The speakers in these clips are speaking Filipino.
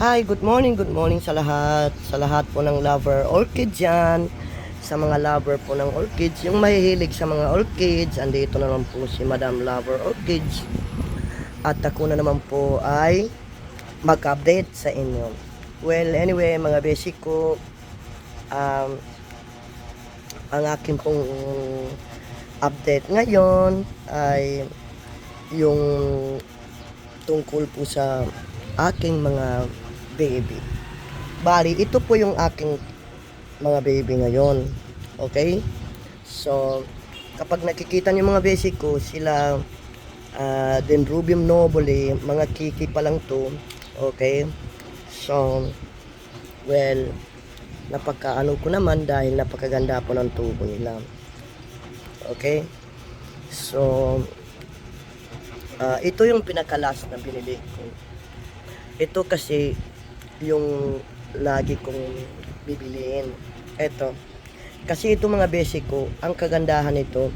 Good morning sa lahat po ng lover orchid dyan, sa mga lover po ng orchids, yung mahihilig sa mga orchids, andito na naman po si Madam Lover Orchids, at ako na naman po ay mag-update sa inyo. Well, anyway, mga basic ko, ang akin pong update ngayon ay yung tungkol po sa aking mga baby. Bali, ito po yung aking mga baby ngayon. Okay? So, kapag nakikita niyo mga basic ko, sila Dendrobium nobile, mga kiki pa lang to. Okay? So, well, napakaano ko naman dahil napakaganda po ng tubo nila. Okay? So, ito yung pinakalas na binili ko. Ito kasi yung lagi kong bibiliin. Ito. Kasi ito mga basic ko, ang kagandahan nito,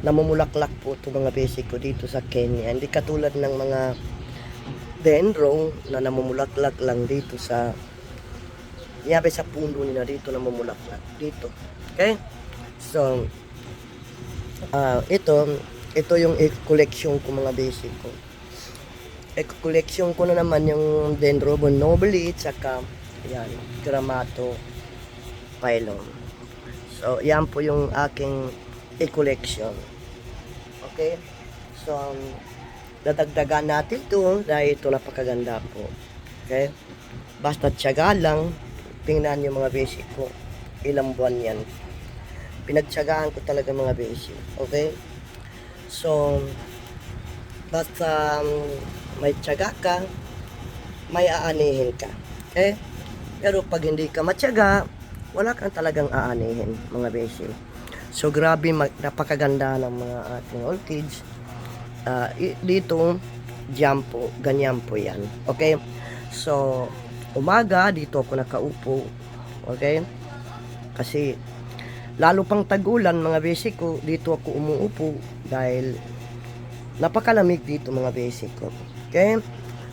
namumulaklak po ito mga basic ko dito sa Kenya. Hindi katulad ng mga dendro na namumulaklak lang dito sa sa puno nila dito namumulaklak. Dito. Okay? So, ito yung collection ko mga basic ko. Collection ko na naman yung Dendrobium nobile at saka yan, Gramato Phylum. So, yan po yung aking collection. Okay? So, dadagdagan natin to dahil ito napakaganda po. Okay? Basta tiyaga lang, tingnan yung mga basic ko. Ilang buwan yan. Pinagtiyagaan ko talaga mga basic. Okay? So, basta may tiyaga ka, may aanihin ka. Okay? Pero pag hindi ka matyaga, wala kang talagang aanihin, mga basic. So, grabe, napakaganda ng mga ating orchids. Dito, dyan po, ganyan po yan. Okay? So, umaga, dito ako nakaupo. Okay? Kasi, lalo pang tagulan, mga basic ko, dito ako umuupo dahil napakalamig dito mga basic ko. Okay?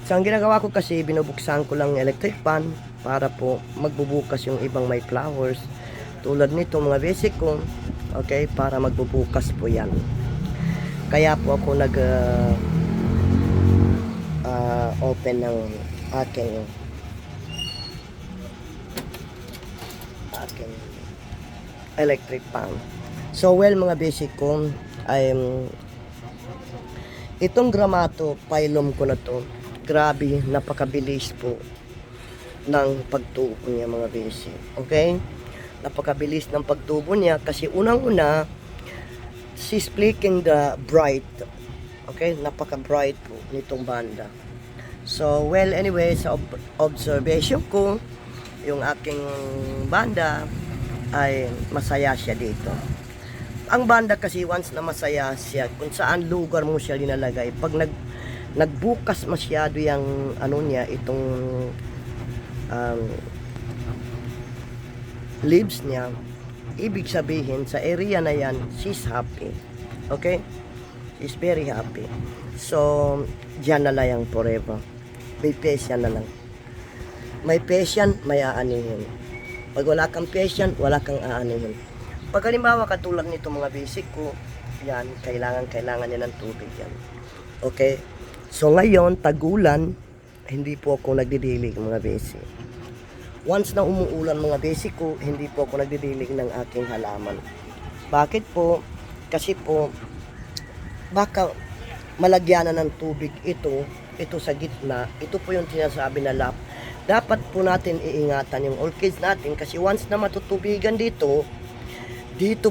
So, ang ginagawa ko kasi, binubuksan ko lang electric fan para po magbubukas yung ibang may flowers. Tulad nito mga basic ko. Okay? Para magbubukas po yan. Kaya po ako open ng aking electric fan. So, well mga basic ko, itong Gramato Phylum ko na to, grabe, napakabilis po ng pagtubo niya mga basic. Okay? Napakabilis ng pagtubo niya kasi unang-una, she's flicking the bright. Okay? Napaka-bright po nitong banda. So, well, anyway, sa observation ko, yung aking banda ay masaya siya dito. Ang banda kasi once na masaya siya, kung saan lugar mo siya linalagay, pag nagbukas masyado yung ano niya, itong leaves niya, ibig sabihin sa area na yan, she's happy. Okay? She's very happy. So, dyan na lang forever. May passion na lang. May passion, may aanihin. Pag wala kang passion, wala kang aanihin. Pag halimbawa katulad nito mga basic ko, yan, kailangan niya ng tubig yan. Okay? So ngayon, tagulan, hindi po ako nagdidilig mga basic. Once na umuulan mga basic ko, hindi po ako nagdidilig ng aking halaman. Bakit po? Kasi po, baka malagyanan ng tubig ito sa gitna, ito po yung sinasabi na lap. Dapat po natin iingatan yung orchids natin kasi once na matutubigan dito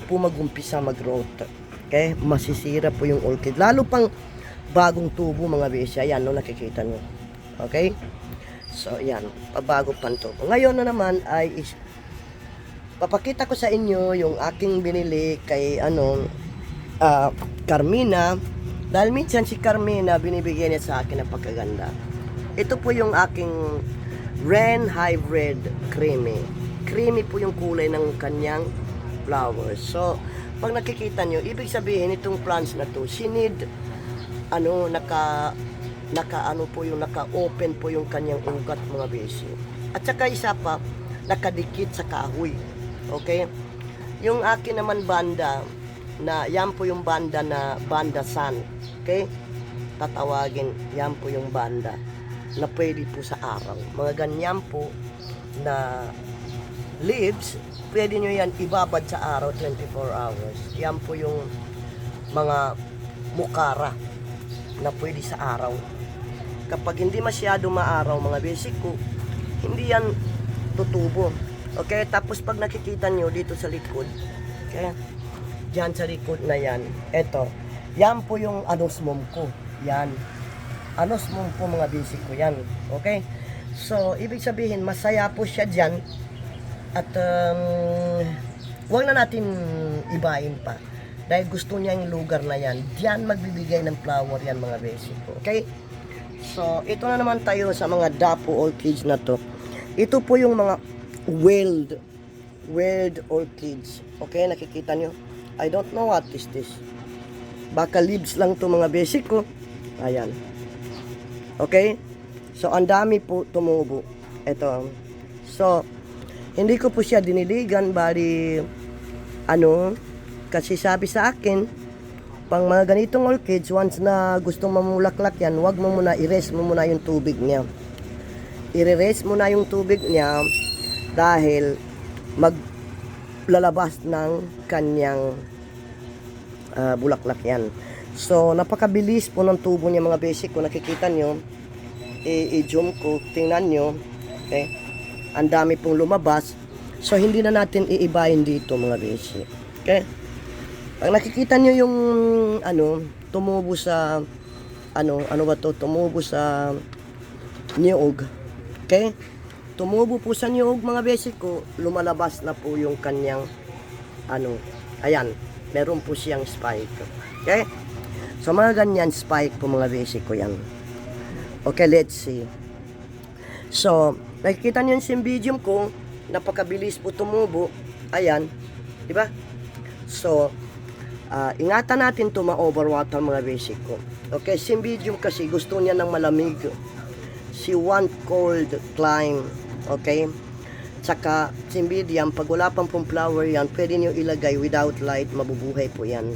po magumpisa mag-growth. Okay? Masisira po yung orchid. Lalo pang bagong tubo mga besi. Ayan, no, nakikita nyo. Okay? So, ayan. Pabago pang tubo. Ngayon na naman ay papakita ko sa inyo yung aking binili kay Carmina. Dahil minsan si Carmina binibigyan niya sa akin ng pagkaganda. Ito po yung aking Wren Hybrid Creamy. Creamy po yung kulay ng kanyang flowers. So, pag nakikita nyo, ibig sabihin itong plants na to, she need naka-ano po yung naka-open po yung kanyang ugat mga besi. At saka isa pa, nakadikit sa kahoy. Okay? Yung akin naman banda, na yan po yung banda na banda sun. Okay? Tatawagin, yan po yung banda na pwede po sa araw. Mga ganyan po na leaves, pwede nyo yan ibabad sa araw 24 hours. Yan po yung mga mukara na pwede sa araw. Kapag hindi masyado maaraw mga basic ko, hindi yan tutubo. Okay, tapos pag nakikita nyo dito sa likod, okay, dyan sa likod na yan, eto, yan po yung anosmum ko. Yan. Anosmum po mga basic ko yan. Okay? So, ibig sabihin, masaya po siya dyan. At, huwag na natin ibahin pa. Dahil gusto niya yung lugar na yan. Diyan magbibigay ng flower yan mga basic ko. Okay? So, ito na naman tayo sa mga dapo orchids na to. Ito po yung mga wild orchids. Okay? Nakikita nyo? I don't know what is this. Baka leaves lang to mga basic ko. Ayan. Okay? So, ang dami po tumubo. Ito. So, hindi ko po siya diniligan. Bali, kasi sabi sa akin, pang mga ganitong orchids, once na gustong mamulaklak yan, wag mo muna, i-rest mo muna yung tubig niya. I-rest mo na yung tubig niya dahil maglalabas ng kanyang bulaklak yan. So, napakabilis po ng tubo niya mga basic. Kung nakikita nyo, i-zoom ko, tingnan nyo, okay? Ang dami pong lumabas. So, hindi na natin iibahin dito mga basic. Okay? Pag nakikita nyo yung, tumubo sa, tumubo sa niyog. Okay? Tumubo po sa niyog mga basic ko, lumalabas na po yung kanyang, ayan, meron po siyang spike. Okay? So, mga ganyan spike po mga basic ko yan. Okay, let's see. So, nakikita nyo yung symbidium ko, napakabilis po tumubo. Ayan, di ba? So, ingatan natin to ma-overwater mga basic ko. Okay, symbidium kasi gusto niya ng malamig. She want cold climb. Okay? Tsaka, symbidium, pag wala pang flower yan, pwede nyo ilagay without light, mabubuhay po yan.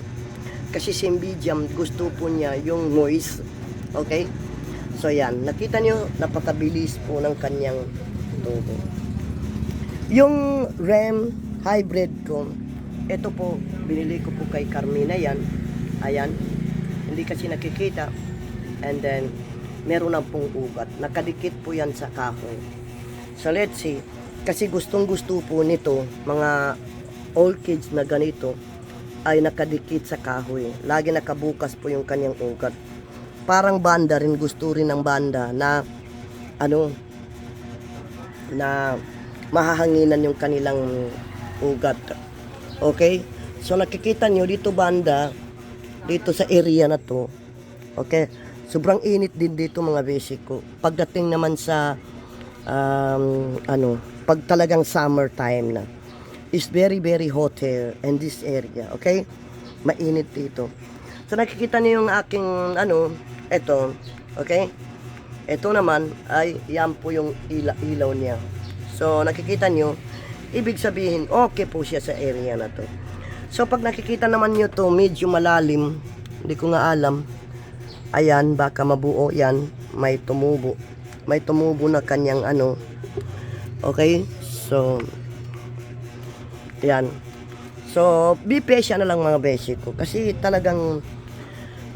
Kasi symbidium, gusto po niya yung moist. Okay? So, yan. Nakita nyo, napakabilis po ng kanyang tubo. Yung REM hybrid ko, ito po, binili ko po kay Carmina yan. Ayan. Hindi kasi nakikita. And then, meron na pong ugat. Nakadikit po yan sa kahoy. So, let's see. Kasi gustong-gusto po nito, mga orchids na ganito, ay nakadikit sa kahoy. Lagi nakabukas po yung kanyang ugat. Parang banda rin, gusto rin ng banda na na mahahanginan yung kanilang ugat. Okay? So nakikita nyo dito banda, dito sa area na to. Okay? Sobrang init din dito mga basic ko. Pagdating naman sa pag talagang summer time na, is very very hot here in this area. Okay? Mainit dito. So nakikita niyo yung aking ito, okay? Ito naman ay yan po yung ilaw niya. So nakikita niyo, ibig sabihin okay po siya sa area na to. So pag nakikita naman niyo to medyo malalim, hindi ko nga alam. Ayan, baka mabuo yan, may tumubo. May tumubo na kanyang Okay? So yan. So, be patient na lang mga basic ko. Kasi talagang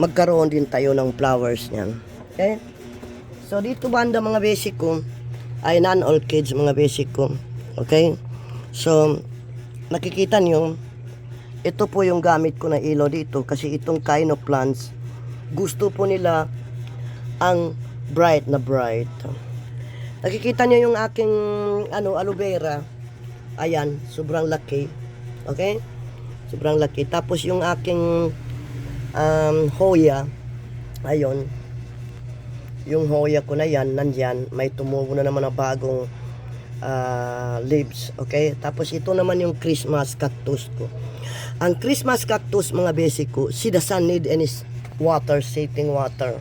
magkaroon din tayo ng flowers niyan. Okay? So, dito banda mga basic ko ay non-orchids mga basic ko. Okay? So, nakikita nyo, ito po yung gamit ko na ilaw dito. Kasi itong kind of plants, gusto po nila ang bright na bright. Nakikita nyo yung aking aloe vera. Ayan, sobrang laki. Okay? Sobrang laki. Tapos yung aking hoya, ayun, yung hoya ko na yan, nandyan, may tumubo na naman na bagong leaves. Okay? Tapos ito naman yung Christmas cactus ko. Ang Christmas cactus, mga basic ko, see the sun need any water, sitting water.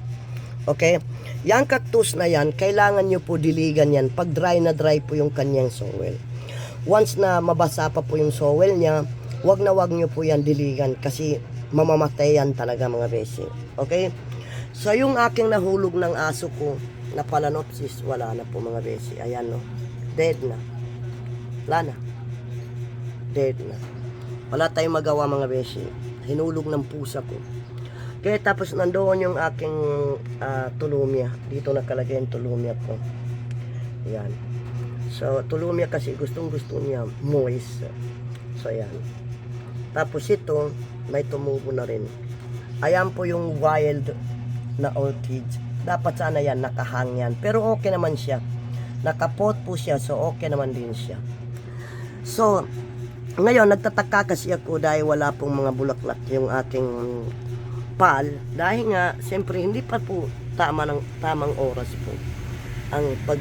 Okay? Yang cactus na yan, kailangan nyo po diligan yan pag dry na dry po yung kanyang soil. Once na mabasa pa po yung soil niya, wag na wag nyo po yan diligan kasi mamamatay yan talaga mga besi. Okay? So yung aking nahulog ng aso ko na Phalaenopsis, wala na po mga besi. Ayan no. Dead na. Wala na. Dead na. Wala tayong magawa mga besi. Hinulog ng pusa ko. Kaya tapos nandoon yung aking tulumia. Dito nakalagay yung tulumia ko. Ayan. So tulumia kasi gustong gusto niya moist. So ayan. Tapos ito may tumubo na rin. Ayan po yung wild na orchids. Dapat sana yan nakahang yan. Pero okay naman siya. Nakapot po siya, so okay naman din siya. So ngayon nagtataka kasi ako dahil wala pong mga bulaklak yung aking pal, dahil nga siyempre hindi pa po tamang oras po ang pag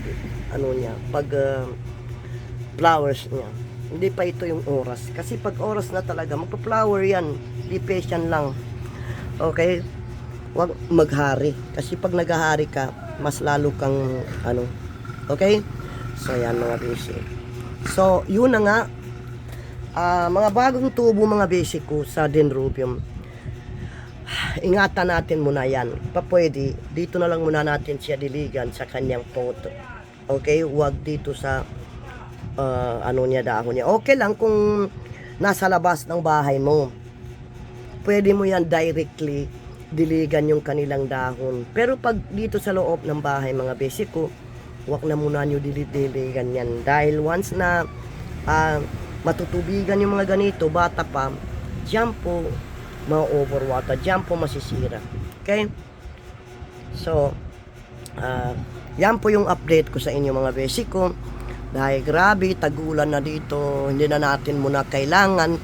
flowers niya. Hindi pa ito yung oras kasi pag oras na talaga magpa-flower yan. Be patient lang. Okay? Wag maghari kasi pag naghahari ka mas lalo kang okay? So yan mga basic. So yun na nga mga bagong tubo mga basic ko sa Dendrobium. Ingatan natin muna yan. Papwede, dito na lang muna natin siya diligan sa kanyang pot. Okay? Huwag dito sa dahon niya. Okay lang kung nasa labas ng bahay mo. Pwede mo yan directly diligan yung kanilang dahon. Pero pag dito sa loob ng bahay mga basic ko, huwag na muna nyo diligan yan. Dahil once na matutubigan yung mga ganito, bata pa, diyan po ma-overwater, diyan po masisira. Okay? So, yan po yung update ko sa inyo mga basic ko. Dahil grabe, tagulan na dito, hindi na natin muna kailangan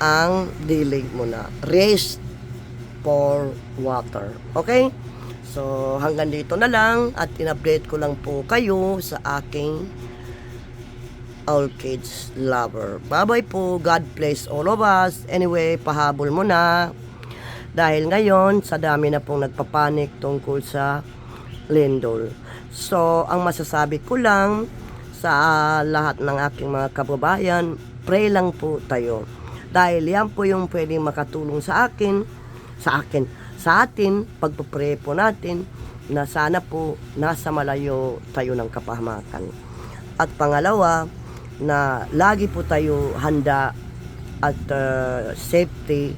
ang dilig muna. Race for water. Okay? So, hanggang dito na lang at in-update ko lang po kayo sa aking orchids lover. Bye-bye po. God bless all of us. Anyway, pahabol mo na. Dahil ngayon, sa dami na pong nagpapanik tungkol sa lindol. So, ang masasabi ko lang sa lahat ng aking mga kababayan, pray lang po tayo. Dahil yan po yung pwedeng makatulong sa atin, pagpapray po natin na sana po nasa malayo tayo ng kapahamakan. At pangalawa, na lagi po tayo handa at safety,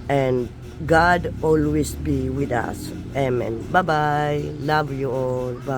and God always be with us. Amen. Bye-bye. Love you all. Bye.